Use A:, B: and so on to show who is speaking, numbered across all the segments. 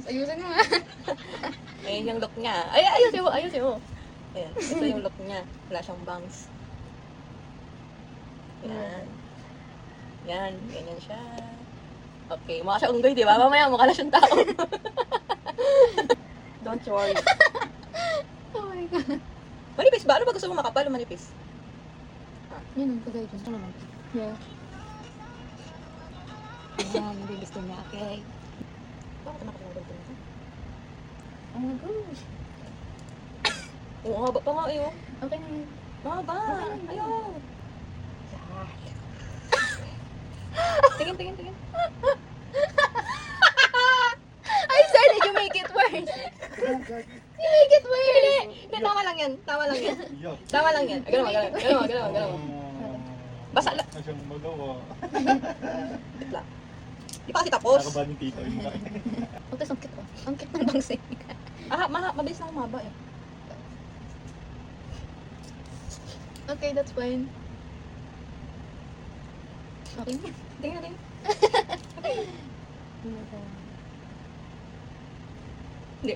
A: Ayusin mo.
B: Ayan yung look niya. Ay, ayusin mo, ayusin mo. Ayan, ito yung look niya. Wala siyang bangs. Yan. Yan, ganyan siya. Okay, mukha siya unggoy, di ba? Mamaya mukha na siyang tao. Don't worry.
A: Oh my God.
B: Manipis ba? Ano ba gusto mo, makapal o manipis?
A: Yun ang kagay dyan. Ito naman. Yeah. Ayan, hindi gusto niya. Okay.
B: Bakit naman ako ganito nito?
A: Oh my gosh.
B: Oo, haba pa nga eh, oh.
A: Okay na yun.
B: Haba. Ayaw. Tingin, tingin, tingin.
A: I said it, you make it worse. You make it worse.
B: Hindi, tama lang yan. Tama lang yan.
C: Yuck.
B: Tama lang yan. Ganun mo, ganun mo, ganun mo, ganun mo, ganun mo. Basa lang.
C: Na siyang magawa.
B: Wait lang. Di pa kasi tapos.
C: Nakabahan yung tito. Yung
A: Oh, tapos ang cute oh. Ang cute ng bangs eh.
B: Mabilis lang umaba eh.
A: Okay, that's fine. Okay.
B: Tingin na, tingin.
A: Oh my God.
B: Hindi.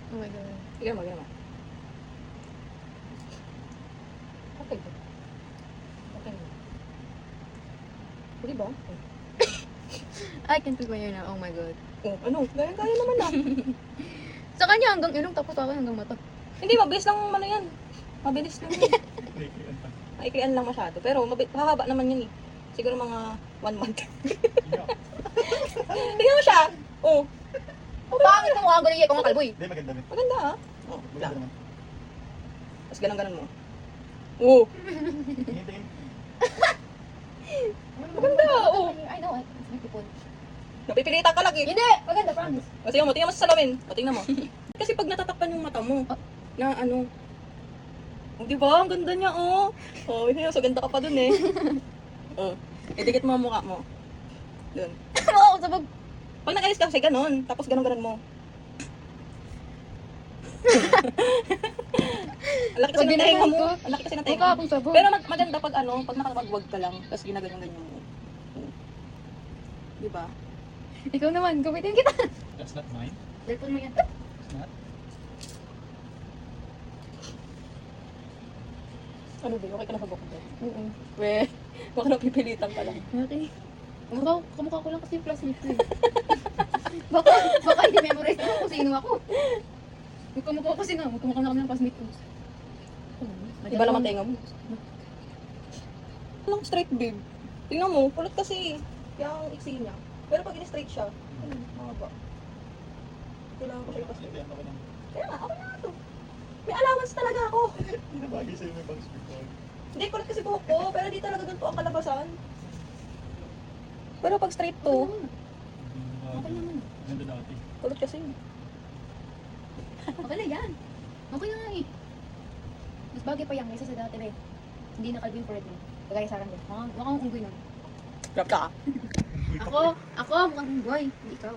A: Oh my God.
B: Tignan mo, tignan mo. Okay. Okay. Pwede ba?
A: I can feel my hair now. Oh my God.
B: Oh, ano? Gaya-gaya naman na.
A: Sa kanya hanggang ilong tapos ako hanggang mata.
B: Hindi, mabilis lang ano yan. Mabilis lang yan. Maiklian lang masyado. Pero hahaba naman yun eh. Siguro mga 1 month. Tingnan mo siya. Oh.
A: Oh, bakit ka mukha ganyan? Kung kalboy.
C: Hindi, maganda rin.
B: Maganda ah. Oh,
C: Maganda
B: lang.
C: naman.
B: Tapos ganun-ganun mo. Oh.
C: Tingin, tingin.
B: Maganda. Oh.
A: I know, it's beautiful.
B: Napipilitan ka lang eh.
A: Hindi! Maganda, promise.
B: O tingnan mo sa salamin. O tingnan mo. Kasi pag natatakpan yung mata mo, na ano, oh, di ba? Ang ganda niya, oh. Oh, hindi so ganda ka pa dun eh. Oh, idikit mo ang mukha mo. Dun.
A: Oo, ako sabag.
B: Pag nag-ayos ka kasi ganun, tapos ganun-ganun mo. Ang laki kasi
A: Pag
B: ng tenga
A: ginagawa
B: mo.
A: ko,
B: Ang laki kasi ng tenga
A: mukha
B: mo.
A: akong sabog.
B: Pero maganda pag ano, pag nakapagwag ka lang, tapos ginaganyan-ganyan mo. Oh. Di ba?
A: Ikaw naman, gamitin kita.
C: That's not mine.
A: Cellphone mo yan.
C: It's not.
B: Ano ba? Okay ka na pag-walk doon?
A: Oo.
B: Weh, baka napipilitan ka lang.
A: Okay. Kamukha ko lang kasi yung classmate ko eh. baka hindi memorize ko kung sino ako. Magkamukha kasi nga, magkamukha na kami ng classmate ko.
B: Iba lang ang tenga mo. Lang straight babe. Tingnan mo, kulot kasi yung iksi niya. Pero pag in-straight siya, mahaba. Kailangan ko siya ipas.
C: Hindi, ano ka lang.
B: Kaya nga, okay na nga to. May allowance talaga ako.
C: Hindi na bagay sa'yo may bangs before.
B: Hindi, kulot kasi buhok ko, pero di talaga ganito ang kalabasan. Pero pag straight to,
A: Okay naman.
C: Ganda dati.
B: kulot kasi.
A: Okay na yan. Okay na nga eh. Mas bagay pa yan kaysa sa dati eh. Hindi na kalbing forehead mo. Kagaya sa akin din. Mukhang unggoy nun.
B: Grab ka.
A: Ako mukhang unggoy. Hindi ikaw.